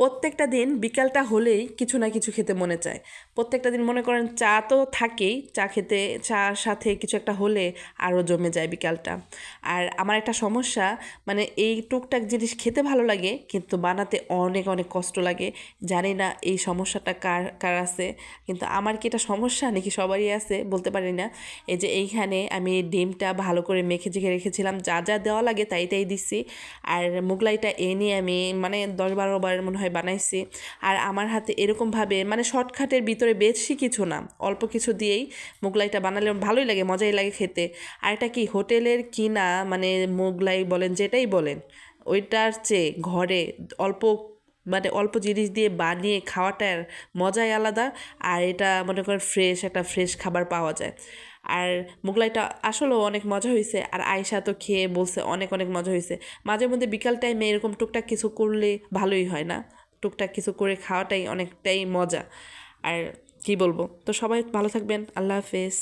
প্রত্যেকটা দিন বিকালটা হলেই কিছু না কিছু খেতে মনে চায়। প্রত্যেকটা দিন মনে করেন চা তো থাকেই, চা খেতে চার সাথে কিছু একটা হলে আরও জমে যায় বিকালটা। আর আমার একটা সমস্যা, মানে এই টুকটাক জিনিস খেতে ভালো লাগে কিন্তু বানাতে অনেক অনেক কষ্ট লাগে। জানি না এই সমস্যাটা কার কার আছে, কিন্তু আমার কি এটা সমস্যা নাকি সবারই আছে বলতে পারি না। এই যে এইখানে আমি ডিমটা ভালো করে মেখে চেখে রেখেছিলাম, যা যা দেওয়া লাগে তাই তাই দিচ্ছি। আর মোগলাইটা এনে আমি মানে 10-12 বার মনে হয় বানাইছি। আর আমার হাতে এরকমভাবে মানে শর্টকাটের ভিতরে বেশি কিছু না, অল্প কিছু দিয়েই মোগলাইটা বানালে ভালোই লাগে, মজাই লাগে খেতে। আর এটা কি হোটেলের কিনা মানে মোগলাই বলেন যেটাই বলেন, ওইটার চেয়ে ঘরে অল্প মানে অল্প জিনিস দিয়ে বানিয়ে খাওয়াটার মজাই আলাদা। আর এটা মনে করেন ফ্রেশ একটা ফ্রেশ খাবার পাওয়া যায়। আর মোগলাইটা আসলেও অনেক মজা হয়েছে, আর আয়শা তো খেয়ে বলছে অনেক অনেক মজা হয়েছে। মাঝে মধ্যে বিকাল টাইমে এরকম টুকটাক কিছু করলে ভালোই হয় না? টুকটাক কিছু করে খাওয়াটাই অনেকটাই মজা। আর কি বলবো, তো সবাই ভালো থাকবেন, আল্লাহ হাফেজ।